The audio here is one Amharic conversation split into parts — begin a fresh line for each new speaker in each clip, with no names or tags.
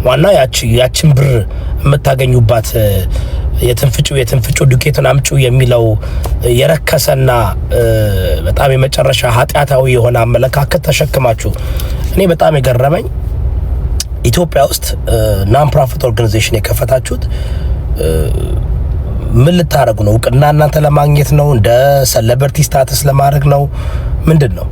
ዋናው ያችን ብር የምታገኙባት የትንፍጩ ዱቄቱን አምጩ የሚለው የረከሰና በጣም የመጨረሻ ኃጢአታዊ የሆነ አመለካከት ተሸክማችሁ እኔ በጣም የገረመኝ ኢትዮጵያ ውስጥ ናን ፕሮፊት ኦርጋናይዜሽን የከፈታችሁት ምን ልታረጉ ነው? እውቅና እናንተ ለማግኘት ነው? እንደ ሴሌብሪቲ ስታተስ ለማድረግ ነው? ምንድነው?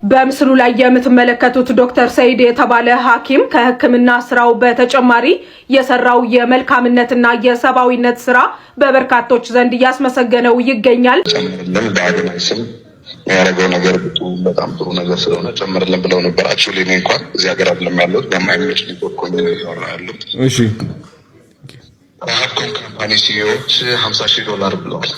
በምስሉ ላይ የምትመለከቱት ዶክተር ሰይድ የተባለ ሐኪም ከሕክምና ስራው በተጨማሪ የሰራው የመልካምነትና የሰባዊነት ስራ በበርካቶች ዘንድ እያስመሰገነው ይገኛል።
ያረጋው ነገር በጣም ጥሩ ነገር ስለሆነ ጨምርልን ብለው ነበር። አክቹሊ እኔ እንኳን እዚህ ሀገር አይደለም ያለሁት በማይመች ኔትወርክ ሆኜ ነው ያወራሁ ያለሁት። እሺ ራሃብኮን ካምፓኒ ሲኢኦዎች $50,000 ብለዋል።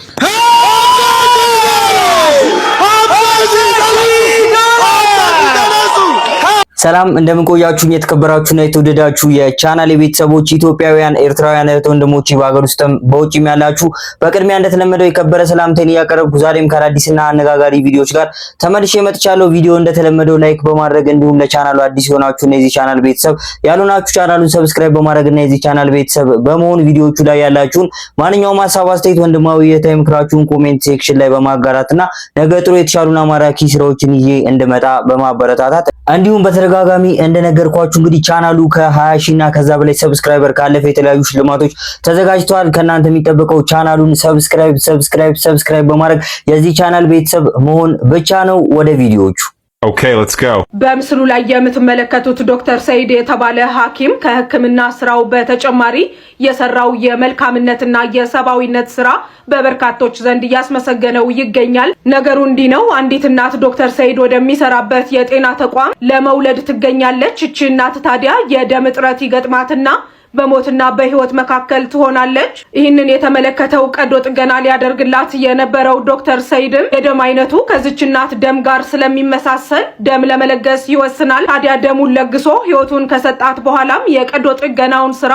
ሰላም እንደምን ቆያችሁ? የተከበራችሁና የተወደዳችሁ የቻናል ቤተሰቦች ኢትዮጵያውያን፣ ኤርትራውያን እህት ወንድሞቼ በአገር ውስጥም በውጭም ያላችሁ በቅድሚያ እንደተለመደው የከበረ ሰላምታዬን እያቀረብኩ ዛሬም ከአዲስና አነጋጋሪ ቪዲዮዎች ጋር ተመልሼ መጥቻለሁ። ቪዲዮ እንደተለመደው ላይክ በማድረግ እንዲሁም ለቻናሉ አዲስ የሆናችሁና የዚህ ቻናል ቤተሰብ ያልሆናችሁ ቻናሉን ሰብስክራይብ በማድረግና የዚህ ቻናል ቤተሰብ በመሆን ቪዲዮዎቹ ላይ ያላችሁን ማንኛውም ሐሳብ አስተያየት ወንድማዊ የታይም ምክራችሁን ኮሜንት ሴክሽን ላይ በማጋራትና ነገ ጥሩ የተሻሉና ማራኪ ስራዎችን ይዤ እንድመጣ በማበረታታት እንዲሁም በተደጋጋሚ እንደነገርኳችሁ እንግዲህ ቻናሉ ከ20 ሺህ እና ከዛ በላይ ሰብስክራይበር ካለፈ የተለያዩ ሽልማቶች ተዘጋጅተዋል። ከናንተ የሚጠበቀው ቻናሉን ሰብስክራይብ በማድረግ የዚህ ቻናል ቤተሰብ መሆን ብቻ ነው። ወደ ቪዲዮዎቹ
Okay, let's go.
በምስሉ ላይ የምትመለከቱት ዶክተር ሰይድ የተባለ ሐኪም ከሕክምና ስራው በተጨማሪ የሰራው የመልካምነትና የሰባዊነት ስራ በበርካቶች ዘንድ እያስመሰገነው ይገኛል። ነገሩ እንዲህ ነው። አንዲት እናት ዶክተር ሰይድ ወደሚሰራበት የጤና ተቋም ለመውለድ ትገኛለች። እቺ እናት ታዲያ የደም እጥረት ይገጥማትና በሞትና በህይወት መካከል ትሆናለች። ይህንን የተመለከተው ቀዶ ጥገና ሊያደርግላት የነበረው ዶክተር ሰይድም የደም አይነቱ ከዚች እናት ደም ጋር ስለሚመሳሰል ደም ለመለገስ ይወስናል። ታዲያ ደሙን ለግሶ ህይወቱን ከሰጣት በኋላም የቀዶ ጥገናውን ስራ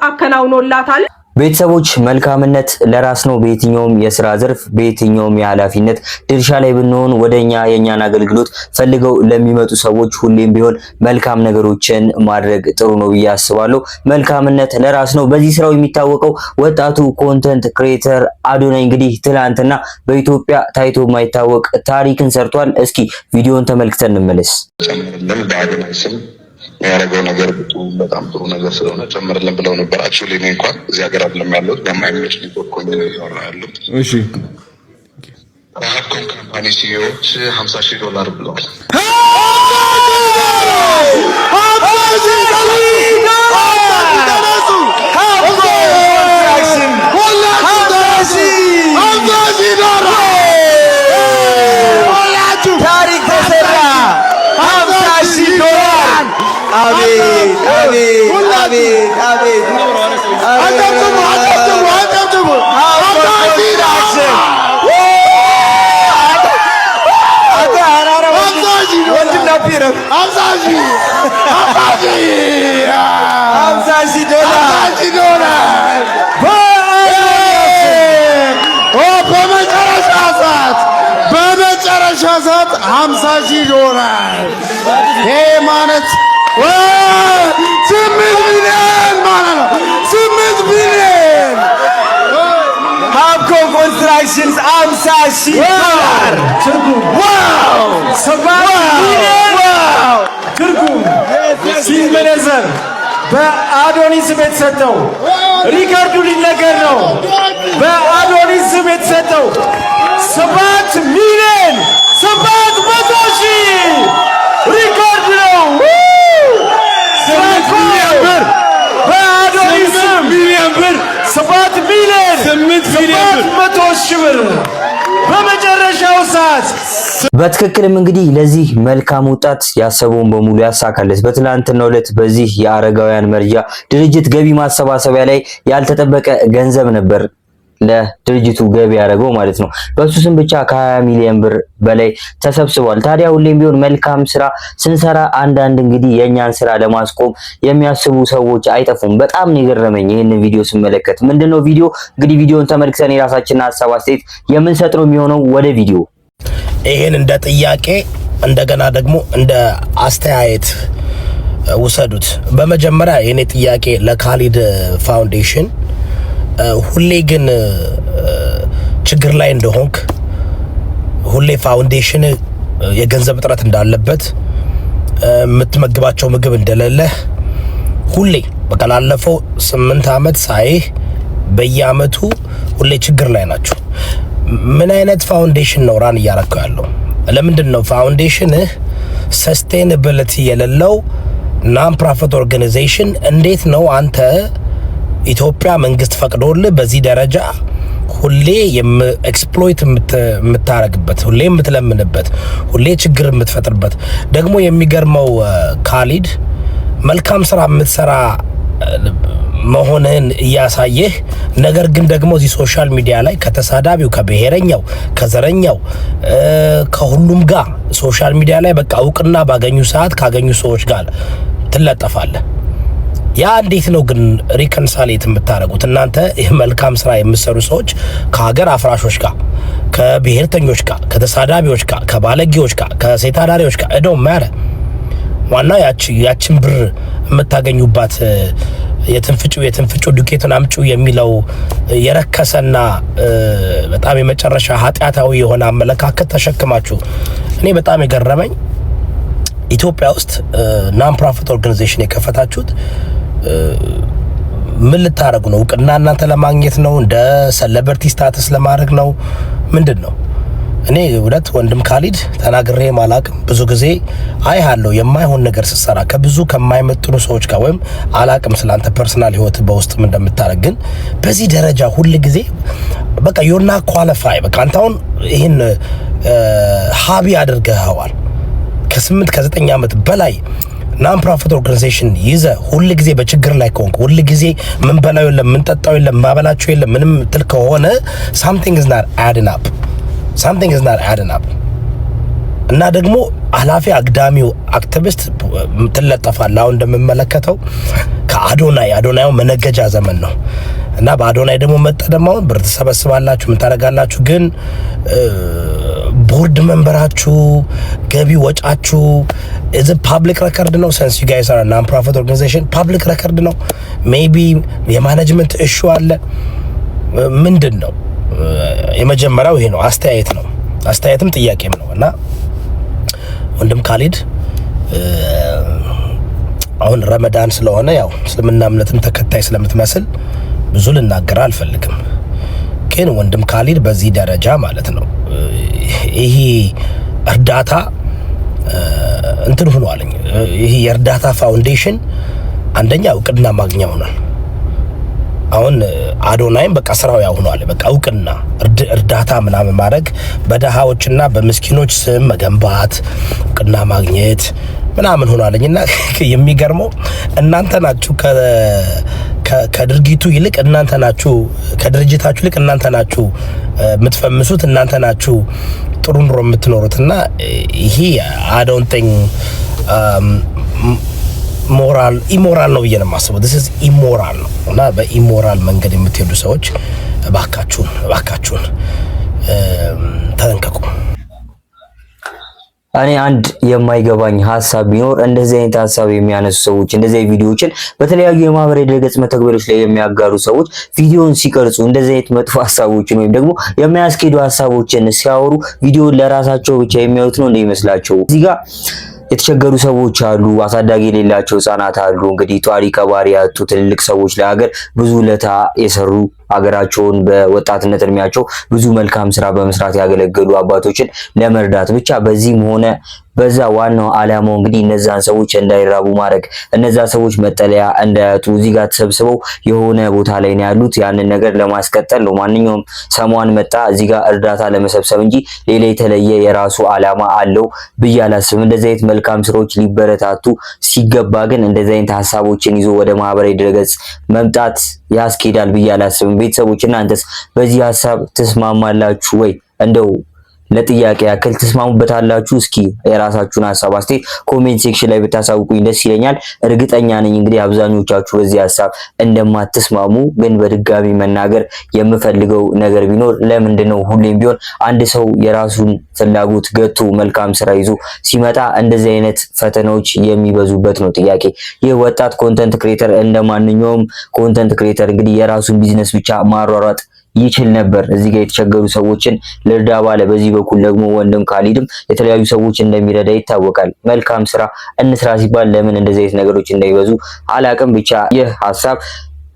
አከናውኖላታል።
ቤተሰቦች መልካምነት ለራስ ነው። በየትኛውም የስራ ዘርፍ በየትኛውም የኃላፊነት ድርሻ ላይ ብንሆን ወደኛ የኛን አገልግሎት ፈልገው ለሚመጡ ሰዎች ሁሌም ቢሆን መልካም ነገሮችን ማድረግ ጥሩ ነው ብዬ አስባለሁ። መልካምነት ለራስ ነው። በዚህ ስራው የሚታወቀው ወጣቱ ኮንተንት ክሬተር አዶናይ እንግዲህ ትላንትና በኢትዮጵያ ታይቶ የማይታወቅ ታሪክን ሰርቷል። እስኪ ቪዲዮን ተመልክተን እንመለስ።
ያረጋው ነገር በጣም ጥሩ ነገር ስለሆነ ጨምርልን ብለው ነበር። አክቹሊ እኔ እንኳን እዚህ ሀገር አይደለም ያለሁት በማይመች ኔትወርክ ሆኜ ነው ያወራሁ ያለሁት። እሺ ራሃብኮን ካምፓኒ ሲኢኦዎች $50,000 ብለዋል።
በመጨረሻ ሰዓት $50,000 ይሄ ማለት 8 ሚሊዮን ማለት ነው። 8 ሚሊዮን
ሀብኮን ኮንስትራክሽንስ $50,000 ትርጉም ዋው 7 ሚሊዮን ዋው ትርጉም ሲመነዘር በአዶኒስ ስም የተሰጠው ሪካርዱ ሊነገር ነው። በአዶኒስ ስም የተሰጠው 7 ሚሊዮን 700,000 ሪካርድ ነው። በአዶኒስ ስም ሚሊዮን ብር 7 ሚሊዮን 700,000 ብር በመጨረሻው ሰዓት
በትክክልም እንግዲህ ለዚህ መልካም ወጣት ያሰበውን በሙሉ ያሳካለት። በትላንትናው ዕለት በዚህ የአረጋውያን መርጃ ድርጅት ገቢ ማሰባሰቢያ ላይ ያልተጠበቀ ገንዘብ ነበር ለድርጅቱ ገቢ ያደረገው ማለት ነው። በሱ ስም ብቻ ከ20 ሚሊዮን ብር በላይ ተሰብስቧል። ታዲያ ሁሌም ቢሆን መልካም ስራ ስንሰራ አንዳንድ እንግዲህ የኛን ስራ ለማስቆም የሚያስቡ ሰዎች አይጠፉም። በጣም ነው የገረመኝ ይሄን ቪዲዮ ስመለከት። ምንድነው ቪዲዮ እንግዲህ ቪዲዮን ተመልክተን የራሳችንን ሐሳብ አስተያየት የምንሰጥ ነው የሚሆነው። ወደ ቪዲዮ
ይሄን እንደ ጥያቄ እንደገና ደግሞ እንደ አስተያየት ውሰዱት። በመጀመሪያ የኔ ጥያቄ ለካሊድ ፋውንዴሽን ሁሌ ግን ችግር ላይ እንደሆንክ ሁሌ ፋውንዴሽን የገንዘብ እጥረት እንዳለበት የምትመግባቸው ምግብ እንደሌለ ሁሌ በቃ ላለፈው 8 ዓመት ሳይህ በየአመቱ ሁሌ ችግር ላይ ናቸው። ምን አይነት ፋውንዴሽን ነው ራን እያረከው ያለው? ለምንድን ነው ፋውንዴሽንህ ሰስቴናቢሊቲ የሌለው ናን ፕሮፊት ኦርጋናይዜሽን? እንዴት ነው አንተ ኢትዮጵያ መንግስት ፈቅዶልህ በዚህ ደረጃ ሁሌ ኤክስፕሎይት የምታረግበት፣ ሁሌ የምትለምንበት፣ ሁሌ ችግር የምትፈጥርበት? ደግሞ የሚገርመው ካሊድ መልካም ስራ የምትሰራ መሆንህን እያሳየህ፣ ነገር ግን ደግሞ እዚህ ሶሻል ሚዲያ ላይ ከተሳዳቢው፣ ከብሔረኛው፣ ከዘረኛው ከሁሉም ጋር ሶሻል ሚዲያ ላይ በቃ እውቅና ባገኙ ሰዓት ካገኙ ሰዎች ጋር ትለጠፋለህ። ያ እንዴት ነው ግን ሪኮንሳሌት የምታረጉት እናንተ መልካም ስራ የምትሰሩ ሰዎች ከሀገር አፍራሾች ጋር፣ ከብሔርተኞች ጋር፣ ከተሳዳቢዎች ጋር፣ ከባለጌዎች ጋር፣ ከሴት አዳሪዎች ጋር እደው ማረ ዋናው ያችን ብር የምታገኙባት የትንፍጩ ዱቄቱን አምጩ የሚለው የረከሰና በጣም የመጨረሻ ኃጢአታዊ የሆነ አመለካከት ተሸክማችሁ እኔ በጣም የገረመኝ ኢትዮጵያ ውስጥ ናን ፕሮፊት ኦርጋናይዜሽን የከፈታችሁት ምን ልታረጉ ነው? እውቅና እናንተ ለማግኘት ነው? እንደ ሴሌብሪቲ ስታተስ ለማድረግ ነው? ምንድን ነው? እኔ ሁለት ወንድም ካሊድ ተናግሬ ማላቅም ብዙ ጊዜ አይሃለሁ የማይሆን ነገር ስትሰራ ከብዙ ከማይመጥኑ ሰዎች ጋር ወይም አላቅም ስላንተ ፐርሰናል ህይወት በውስጥ ምን እንደምታረግ፣ ግን በዚህ ደረጃ ሁሉ ጊዜ በቃ ዩር ናት ኳሊፋይ። በቃ አንተ አሁን ይሄን ሀቢ አድርገኸዋል ከ8 ከ9 ዓመት በላይ ናን ፕሮፊት ኦርጋናይዜሽን ይዘ ሁሉ ጊዜ በችግር ላይ ከሆንክ፣ ሁሉ ጊዜ ምን በላው የለም ምን ጠጣው የለም ማበላቸው የለም ምንም ትል ከሆነ something is not adding up. እና ደግሞ ኃላፊ አግዳሚው አክቲቪስት ትለጠፋለህ። አሁን እንደምመለከተው ከአዶናይ መነገጃ ዘመን ነው እና በአዶናይ ደግሞ መጠደማው ብር ተሰበስባላችሁ ምን ታረጋላችሁ? ግን ቦርድ መንበራችሁ ገቢ ወጫችሁ is a public record ነው። since you guys are a non profit organization public record ነው። maybe የማኔጅመንት ኢሹ አለ። ምንድን ነው የመጀመሪያው ይሄ ነው። አስተያየትም ጥያቄም ነው። እና ወንድም ካሊድ አሁን ረመዳን ስለሆነ ያው እስልምና እምነትም ተከታይ ስለምትመስል ብዙ ልናገር አልፈልግም። ግን ወንድም ካሊድ በዚህ ደረጃ ማለት ነው ይሄ እርዳታ እንትን ሆኗል። ይሄ የእርዳታ ፋውንዴሽን አንደኛ እውቅና ማግኛ ሆኗል። አሁን አዶናይም በቃ ስራው ያው ሆኗል። በቃ እውቅና እርዳታ ምናምን ማድረግ በደሃዎችና በምስኪኖች ስም መገንባት እውቅና ማግኘት ምናምን ሆኗልኝና የሚገርመው እናንተ ናችሁ ከድርጊቱ ይልቅ እናንተ ናችሁ ከድርጅታችሁ ይልቅ እናንተ ናችሁ የምትፈምሱት፣ እናንተ ናችሁ ጥሩ ኑሮ የምትኖሩትና ይሄ I don't think ኢሞራል ነው ብዬ ነው የማስበው። this is ኢሞራል ነው እና በኢሞራል መንገድ የምትሄዱ ሰዎች እባካችሁን ተጠንቀቁ።
እኔ አንድ የማይገባኝ ሐሳብ ቢኖር እንደዚህ አይነት ሐሳብ የሚያነሱ ሰዎች እንደዚህ ቪዲዮዎችን በተለያዩ የማህበራዊ ድረገጽ መተግበሪያዎች ላይ የሚያጋሩ ሰዎች ቪዲዮውን ሲቀርጹ እንደዚህ አይነት መጥፎ ሐሳቦችን ወይም ደግሞ የሚያስኬዱ ሐሳቦችን ሲያወሩ ቪዲዮውን ለራሳቸው ብቻ የሚያዩት ነው እንደሚመስላቸው። እዚህ ጋር የተቸገሩ ሰዎች አሉ፣ አሳዳጊ የሌላቸው ህጻናት አሉ። እንግዲህ ጧሪ ቀባሪ ያጡ ትልልቅ ሰዎች ለሀገር ብዙ ለታ የሰሩ ሀገራቸውን በወጣትነት እድሜያቸው ብዙ መልካም ስራ በመስራት ያገለገሉ አባቶችን ለመርዳት ብቻ በዚህም ሆነ በዛ ዋናው ዓላማው እንግዲህ እነዛን ሰዎች እንዳይራቡ ማድረግ፣ እነዛ ሰዎች መጠለያ እንዳያጡ እዚህ ጋር ተሰብስበው የሆነ ቦታ ላይ ነው ያሉት። ያንን ነገር ለማስቀጠል ነው ማንኛውም ሰሞን መጣ እዚህ ጋር እርዳታ ለመሰብሰብ እንጂ ሌላ የተለየ የራሱ ዓላማ አለው ብዬ አላስብም። እንደዚህ አይነት መልካም ስራዎች ሊበረታቱ ሲገባ ግን እንደዚህ አይነት ሐሳቦችን ይዞ ወደ ማህበራዊ ድረገጽ መምጣት ያስኬዳል ብዬ አላስብም። ቤተሰቦች እናንተስ በዚህ ሐሳብ ተስማማላችሁ ወይ? እንደው ለጥያቄ ያክል ተስማሙበታላችሁ? እስኪ የራሳችሁን ሐሳብ አስተያየት ኮሜንት ሴክሽን ላይ ብታሳውቁኝ ደስ ይለኛል። እርግጠኛ ነኝ እንግዲህ አብዛኞቻችሁ በዚህ ሐሳብ እንደማትስማሙ፣ ግን በድጋሚ መናገር የምፈልገው ነገር ቢኖር ለምንድነው ሁሌም ቢሆን አንድ ሰው የራሱን ፍላጎት ገቶ መልካም ስራ ይዞ ሲመጣ እንደዚህ አይነት ፈተናዎች የሚበዙበት ነው ጥያቄ። ይህ ወጣት ኮንተንት ክሬተር እንደማንኛውም ኮንተንት ክሬተር እንግዲህ የራሱን ቢዝነስ ብቻ ማሯሯጥ ይችል ነበር። እዚህ ጋር የተቸገሩ ሰዎችን ልርዳ ባለ፣ በዚህ በኩል ደግሞ ወንድም ካሊድም የተለያዩ ሰዎች እንደሚረዳ ይታወቃል። መልካም ስራ እንስራ ሲባል ለምን እንደዚህ አይነት ነገሮች እንዳይበዙ አላቅም። ብቻ ይህ ሐሳብ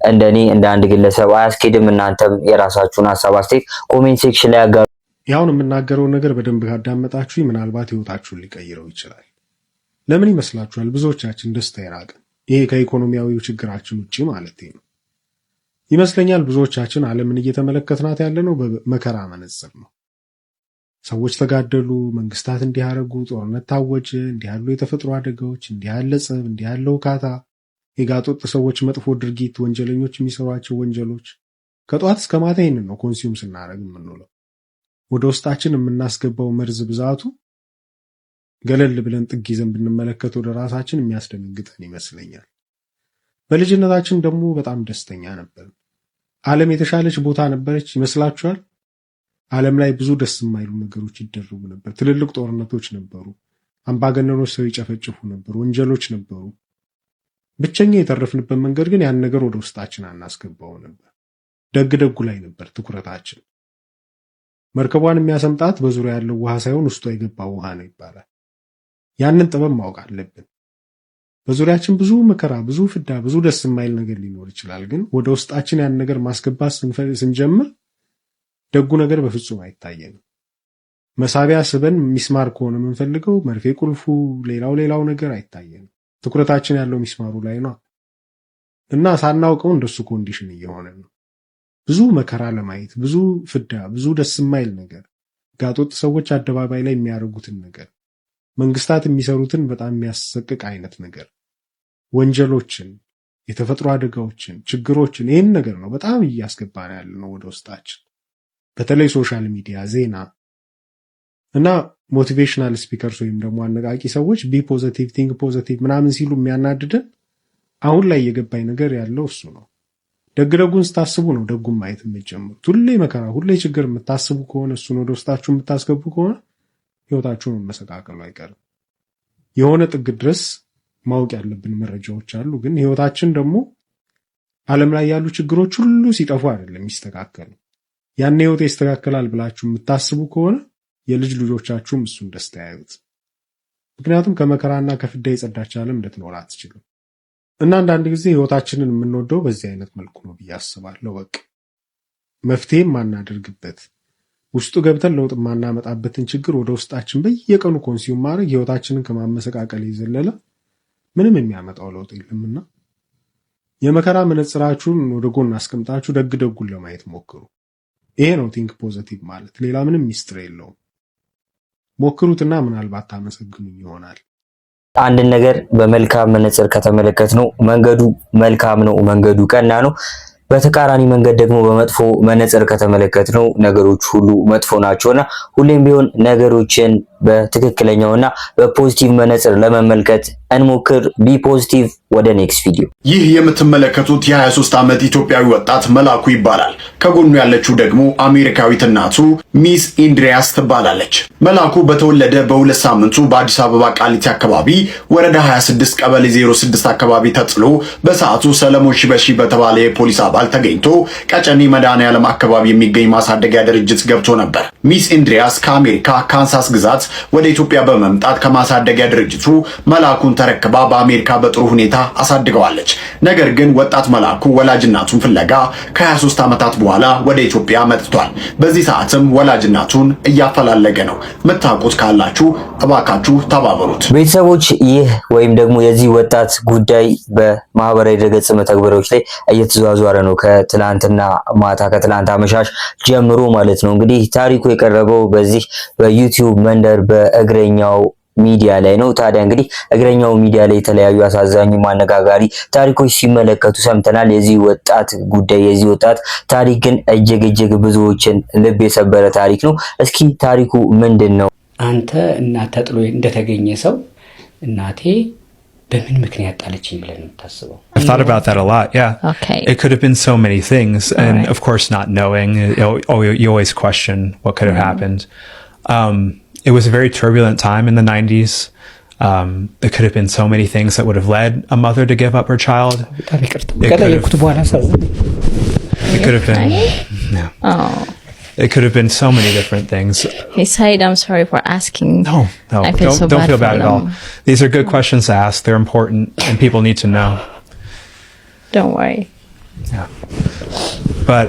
እንደኔ እንደ አንድ ግለሰብ አያስኬድም። እናንተም የራሳችሁን ሐሳብ አስተያየት ኮሜንት ሴክሽን ላይ ያጋሩ።
ያውን የምናገረው ነገር በደንብ ካዳመጣችሁ ምናልባት ህይወታችሁን ሊቀይረው ይችላል። ለምን ይመስላችኋል ብዙዎቻችን ደስታ የራቀን? ይሄ ከኢኮኖሚያዊው ችግራችን ውጪ ማለት ነው ይመስለኛል። ብዙዎቻችን ዓለምን እየተመለከትናት ያለነው በመከራ መነጽር ነው። ሰዎች ተጋደሉ፣ መንግስታት እንዲያረጉ፣ ጦርነት ታወጀ፣ እንዲህ ያሉ የተፈጥሮ አደጋዎች፣ እንዲህ ያለ ጸብ፣ እንዲህ ያለ ውካታ፣ የጋጦጥ ሰዎች መጥፎ ድርጊት፣ ወንጀለኞች የሚሰሯቸው ወንጀሎች፣ ከጧት እስከ ማታ ይህንን ነው ኮንሱም ስናደርግ የምንውለው። ወደ ውስጣችን የምናስገባው መርዝ ብዛቱ ገለል ብለን ጥግ ይዘን ብንመለከት ወደ ራሳችን የሚያስደነግጠን ይመስለኛል። በልጅነታችን ደግሞ በጣም ደስተኛ ነበር። ዓለም የተሻለች ቦታ ነበረች ይመስላችኋል? ዓለም ላይ ብዙ ደስ የማይሉ ነገሮች ይደረጉ ነበር። ትልልቅ ጦርነቶች ነበሩ። አምባገነኖች ሰው ይጨፈጭፉ ነበር። ወንጀሎች ነበሩ። ብቸኛ የተረፍንበት መንገድ ግን ያን ነገር ወደ ውስጣችን አናስገባው ነበር። ደግ ደጉ ላይ ነበር ትኩረታችን። መርከቧን የሚያሰምጣት በዙሪያ ያለው ውሃ ሳይሆን ውስጧ የገባው ውሃ ነው ይባላል። ያንን ጥበብ ማወቅ አለብን። በዙሪያችን ብዙ መከራ፣ ብዙ ፍዳ፣ ብዙ ደስ የማይል ነገር ሊኖር ይችላል። ግን ወደ ውስጣችን ያን ነገር ማስገባት ስንጀምር ደጉ ነገር በፍጹም አይታየንም። መሳቢያ ስበን ሚስማር ከሆነ የምንፈልገው መርፌ ቁልፉ፣ ሌላው ነገር አይታየንም። ትኩረታችን ያለው ሚስማሩ ላይ ነው እና ሳናውቀው እንደሱ ኮንዲሽን እየሆነ ነው። ብዙ መከራ ለማየት፣ ብዙ ፍዳ፣ ብዙ ደስ የማይል ነገር፣ ጋጦጥ ሰዎች አደባባይ ላይ የሚያደርጉትን ነገር፣ መንግስታት የሚሰሩትን በጣም የሚያሰቅቅ አይነት ነገር፣ ወንጀሎችን፣ የተፈጥሮ አደጋዎችን፣ ችግሮችን፣ ይህን ነገር ነው በጣም እያስገባን ያለ ነው ወደ ውስጣችን። በተለይ ሶሻል ሚዲያ፣ ዜና እና ሞቲቬሽናል ስፒከርስ ወይም ደግሞ አነቃቂ ሰዎች ቢ ፖዚቲቭ ቲንክ ፖዚቲቭ ምናምን ሲሉ የሚያናድደን አሁን ላይ የገባኝ ነገር ያለው እሱ ነው። ደግደጉን ስታስቡ ነው ደጉን ማየት የምትጀምሩት። ሁሌ መከራ፣ ሁሌ ችግር የምታስቡ ከሆነ እሱን ወደ ውስጣችሁ የምታስገቡ ከሆነ ህይወታችሁን መሰቃቀሉ አይቀርም። የሆነ ጥግ ድረስ ማወቅ ያለብን መረጃዎች አሉ። ግን ህይወታችን ደግሞ ዓለም ላይ ያሉ ችግሮች ሁሉ ሲጠፉ አይደለም የሚስተካከሉ። ያን ህይወት ይስተካከላል ብላችሁ የምታስቡ ከሆነ የልጅ ልጆቻችሁም እሱን ደስታ ያዩት። ምክንያቱም ከመከራና ከፍዳ የጸዳች ዓለም ልትኖር አትችልም። እና አንዳንድ ጊዜ ህይወታችንን የምንወደው በዚህ አይነት መልኩ ነው ብዬ አስባለሁ። በቃ መፍትሄም ማናደርግበት ውስጡ ገብተን ለውጥ ማናመጣበትን ችግር ወደ ውስጣችን በየቀኑ ኮንሱም ማድረግ ህይወታችንን ከማመሰቃቀል የዘለለ ምንም የሚያመጣው ለውጥ የለምና የመከራ መነጽራችሁን ወደ ጎን አስቀምጣችሁ ደግ ደጉን ለማየት ሞክሩ። ይሄ ነው ቲንክ ፖዚቲቭ ማለት። ሌላ ምንም ሚስጥር የለውም። ሞክሩትና ምናልባት ታመሰግኑኝ ይሆናል።
አንድን ነገር በመልካም መነጽር ከተመለከትነው መንገዱ መልካም ነው፣ መንገዱ ቀና ነው። በተቃራኒ መንገድ ደግሞ በመጥፎ መነጽር ከተመለከትነው ነገሮች ሁሉ መጥፎ ናቸውና ሁሌም ቢሆን ነገሮችን በትክክለኛውና በፖዚቲቭ መነጽር ለመመልከት እንሞክር። ቢ ፖዚቲቭ። ወደ ኔክስት ቪዲዮ።
ይህ የምትመለከቱት የ23 ዓመት ኢትዮጵያዊ ወጣት መላኩ ይባላል። ከጎኑ ያለችው ደግሞ አሜሪካዊት እናቱ ሚስ ኢንድሪያስ ትባላለች። መላኩ በተወለደ በ2 ሳምንቱ በአዲስ አበባ ቃሊቲ አካባቢ ወረዳ 26 ቀበሌ 06 አካባቢ ተጥሎ በሰዓቱ ሰለሞን ሽበሺ በተባለ የፖሊስ አባል ተገኝቶ ቀጨኔ መድኃኔዓለም አካባቢ የሚገኝ ማሳደጊያ ድርጅት ገብቶ ነበር። ሚስ ኢንድሪያስ ከአሜሪካ ካንሳስ ግዛት ወደ ኢትዮጵያ በመምጣት ከማሳደጊያ ድርጅቱ መላኩን ተረክባ በአሜሪካ በጥሩ ሁኔታ አሳድገዋለች። ነገር ግን ወጣት መላኩ ወላጅናቱን ፍለጋ ከ23 ዓመታት በኋላ ወደ ኢትዮጵያ መጥቷል። በዚህ ሰዓትም ወላጅናቱን እያፈላለገ ነው። የምታውቁት ካላችሁ እባካችሁ ተባበሩት።
ቤተሰቦች፣ ይህ ወይም ደግሞ የዚህ ወጣት ጉዳይ በማህበራዊ ድረገጽ መተግበሪያዎች ላይ እየተዘዋወረ ነው። ከትላንትና ማታ ከትላንት አመሻሽ ጀምሮ ማለት ነው። እንግዲህ ታሪኩ የቀረበው በዚህ በዩቲዩብ መንደር በእግረኛው ሚዲያ ላይ ነው። ታዲያ እንግዲህ እግረኛው ሚዲያ ላይ የተለያዩ አሳዛኝ ማነጋጋሪ ታሪኮች ሲመለከቱ ሰምተናል። የዚህ ወጣት ጉዳይ የዚህ ወጣት ታሪክ ግን እጅግ ብዙዎችን ልብ የሰበረ ታሪክ ነው። እስኪ ታሪኩ ምንድነው?
አንተ እናት ተጥሎ እንደተገኘ ሰው እናቴ በምን ምክንያት ጣለችኝ ብለን የምታስበው?
I've thought about that a lot, yeah.
Okay.
It could have been so many things, and of course not knowing, you always question what could have happened. It was a very turbulent time in the 90s. There could have been so many things that would have led a mother to give up her child. It could have been, yeah.
Oh.
It could have been so many different things.
He said, I'm sorry for asking.
No,
I feel so
don't feel
bad
bad at all. These are good questions to ask. They're important, and people need to know.
Don't worry.
Yeah. But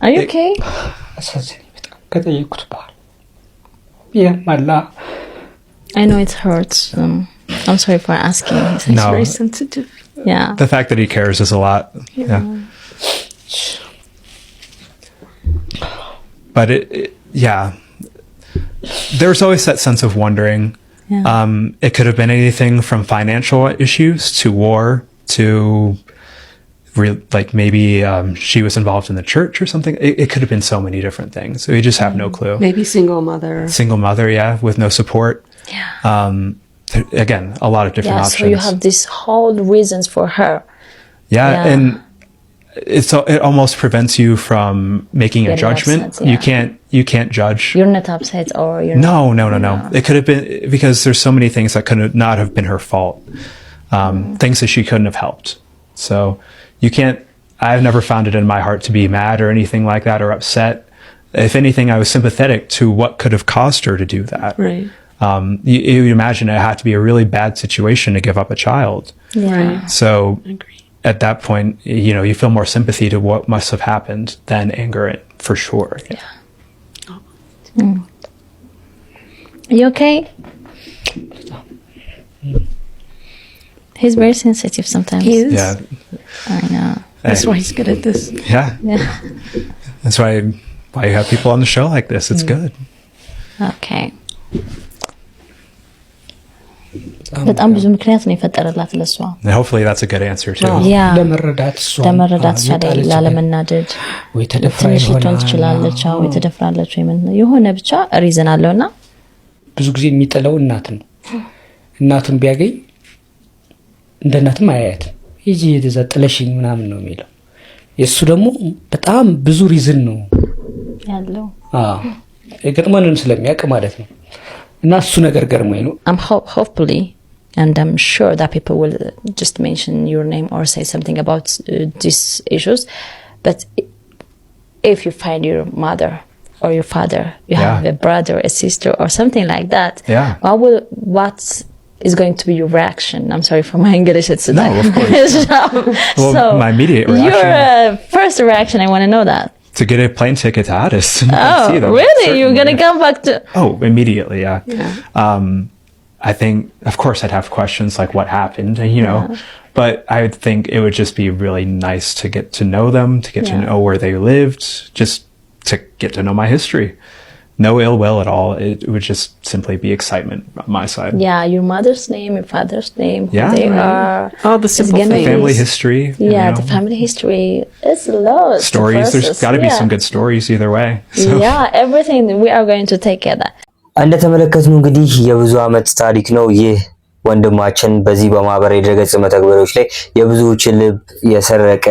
are you okay? I know it hurts. I'm sorry for asking. He's very sensitive. Yeah.
The fact that he cares is a lot. Yeah. But yeah, there's always that sense of wondering.
Yeah.
It could have been anything from financial issues to war to like maybe she was involved in the church or something. It could have been so many different things. We just have no clue.
Maybe single mother.
Single mother, yeah, with no support.
Yeah.
Again, a lot of different options.
So you have these whole reasons for her.
Yeah, and it almost prevents you from making a judgment.
Upset, yeah.
You can't judge.
You're not upset or you're
No. It could have been because there's so many things that could not have been her fault. Things that she couldn't have helped. So you can't. I've never found it in my heart to be mad or anything like that or upset. If anything, I was sympathetic to what could have caused her to do that.
Right.
You imagine it had to be a really bad situation to give up a child.
Yeah.
Right.
So. At that point, you know, you feel more sympathy to what must have happened than anger, for sure. Yeah.
You okay? He's very sensitive sometimes.
He is.
Yeah.
I know.
That's why he's good at this.
Yeah.
Yeah.
That's why you have people on the show like this. It's good.
Okay. በጣም ብዙ ምክንያት ነው የፈጠረላት ለሷ።
Hopefully that's a good answer too.
ለመረዳት
ላለመናደድ
ወይ ተደፍራ
ልትሆን ትችላለች ወይ ተደፍራለች ወይ ምን የሆነ ብቻ ሪዝን አለውና
ብዙ ጊዜ የሚጠላው እናት ነው። እናቱን ቢያገኝ እንደ እናትም አያያት ይጂ የተዘጠለሽኝ ምናምን ነው የሚለው። የሱ ደግሞ በጣም ብዙ ሪዝን ነው
ያለው።
የገጥመንን ስለሚያውቅ ማለት ነው። እና እሱ ነገር ገርሞኝ ነው።
Hopefully and I'm sure that people will just mention your name or say something about these issues, but if you find your mother or your father, you have a brother, a sister or something like that, what is going to be your reaction? I'm sorry for my English, it's
no, of course. Well, so my immediate reaction,
your first reaction, I want to know that.
To get a plane ticket to Addis and see them.
Really?
Certainly.
You're gonna come back to?
Oh, immediately, yeah. I think, of course, I'd have questions like what happened, you know, but I would think it would just be really nice to get to know them, to get to know where they lived, just to get to know my history. No ill will at all. It would just simply be excitement on my side.
Yeah, your mother's name, your father's name, who they are.
All the simple things.
The family history.
Yeah, the family history. It's a lot.
Stories. There's got to be some good stories either way. So.
Yeah, everything we are going to take care of that.
እንደተመለከትነው እንግዲህ የብዙ አመት ታሪክ ነው ይህ ወንድማችን በዚህ በማህበራዊ ድረገጽ መተግበሪያዎች ላይ የብዙዎችን ልብ የሰረቀ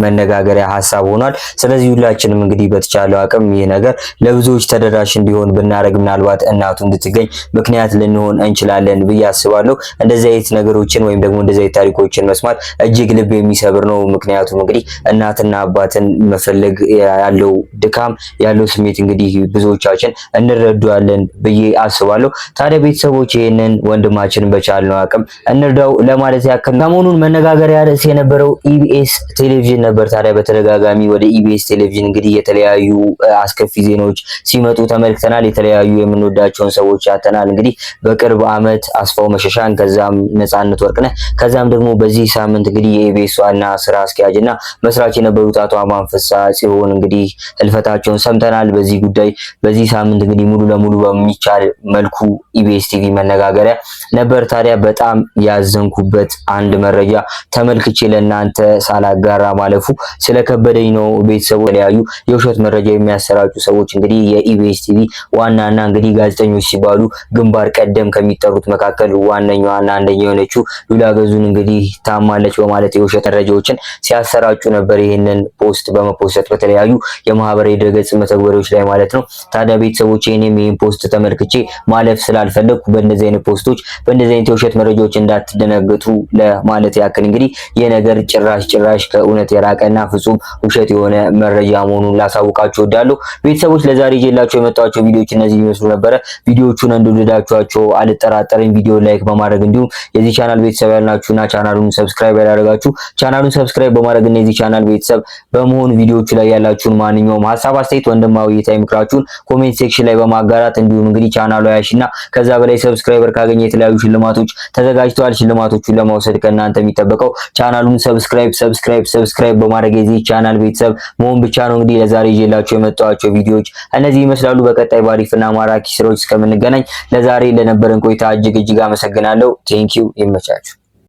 መነጋገሪያ ሐሳብ ሆኗል። ስለዚህ ሁላችንም እንግዲህ በተቻለው አቅም ይህ ነገር ለብዙዎች ተደራሽ እንዲሆን ብናረግ ምናልባት እናቱ እንድትገኝ ምክንያት ልንሆን እንችላለን ብዬ አስባለሁ። እንደዚህ አይነት ነገሮችን ወይም ደግሞ እንደዚህ አይነት ታሪኮችን መስማት እጅግ ልብ የሚሰብር ነው። ምክንያቱም እንግዲህ እናትና አባትን መፈለግ ያለው ድካም ያለው ስሜት እንግዲህ ብዙዎቻችን እንረዳዋለን ብዬ አስባለሁ። ታዲያ ቤተሰቦች ይሄንን ወንድማችንን በቻልነው አቅም እንርዳው ለማለት ያክል። ሰሞኑን መነጋገሪያ ርዕስ የነበረው ኢቢኤስ ቴሌቪዥን ነበር። ታዲያ በተደጋጋሚ ወደ ኢቢኤስ ቴሌቪዥን እንግዲህ የተለያዩ አስከፊ ዜናዎች ሲመጡ ተመልክተናል። የተለያዩ የምንወዳቸውን ሰዎች ያተናል። እንግዲህ በቅርብ ዓመት አስፋው መሸሻን፣ ከዛም ነጻነት ወርቅነህ፣ ከዛም ደግሞ በዚህ ሳምንት እንግዲህ የኢቢኤስ ዋና ስራ አስኪያጅና መስራች የነበሩት አቶ አማን ፍስሐ ጽዮን እንግዲህ ህልፈታቸውን ሰምተናል። በዚህ ጉዳይ በዚህ ሳምንት እንግዲህ ሙሉ ለሙሉ በሚቻል መልኩ ኢቢኤስ ቲቪ መነጋገሪያ ነበር። ታዲያ በጣም ያዘንኩበት አንድ መረጃ ተመልክቼ ለእናንተ ሳላጋራ ማለፉ ስለከበደኝ ነው። ቤተሰቡ የተለያዩ የውሸት መረጃ የሚያሰራጩ ሰዎች እንግዲህ የኢቢኤስ ቲቪ ዋናና እንግዲህ ጋዜጠኞች ሲባሉ ግንባር ቀደም ከሚጠሩት መካከል ዋነኛዋና አንደኛ የሆነችው ሉላ ገዙን እንግዲህ ታማለች በማለት የውሸት መረጃዎችን ሲያሰራጩ ነበር። ይህንን ፖስት በመፖስት በተለያዩ የማህበራዊ ድረገጽ መተግበሪያዎች ላይ ማለት ነው። ታዲያ ቤተሰቦች እኔም ይህን ፖስት ተመልክቼ ማለፍ ስላልፈለኩ በእንደዚህ አይነት ፖስቶች በእንደዚህ አይነት የውሸት መረጃዎች እንዳትደነግጡ ለማለት ያክል እንግዲህ የነገር ጭራሽ ከእውነት የራቀና ፍጹም ውሸት የሆነ መረጃ መሆኑን ላሳውቃችሁ እወዳለሁ። ቤተሰቦች ለዛሬ ይዤላችሁ የመጣኋቸው ቪዲዮዎች እነዚህ ይመስሉ ነበረ። ቪዲዮዎቹን እንደወደዳችኋቸው አልጠራጠርም። ቪዲዮ ላይክ በማድረግ እንዲሁም የዚህ ቻናል ቤተሰብ ያልናችሁና ቻናሉን ሰብስክራይብ ያላደረጋችሁ ቻናሉን ሰብስክራይብ በማድረግ እና የዚህ ቻናል ቤተሰብ በመሆን ቪዲዮዎቹ ላይ ያላችሁን ማንኛውም ሐሳብ፣ አስተያየት፣ ወንድማዊ እይታ ምክራችሁን ኮሜንት ሴክሽን ላይ በማጋራት እንዲሁም እንግዲህ ቻናሉ ያሽና ከዛ በላይ ሰብስክራይበር ካገኘ የተለያዩ ሽልማቶች ተዘጋጅተዋል። ሽልማቶቹን ለማውሰድ ከእናንተ የሚጠበቀው ቻናሉን ሰብስክራይብ በማድረግ የዚህ ቻናል ቤተሰብ መሆን ብቻ ነው። እንግዲህ ለዛሬ ይዤላችሁ የመጣኋቸው ቪዲዮዎች እነዚህ ይመስላሉ። በቀጣይ ባሪፍና ማራኪ ስራዎች እስከምንገናኝ ለዛሬ ለነበረን ቆይታ እጅግ አመሰግናለሁ። ቴንኪው። ይመቻችሁ።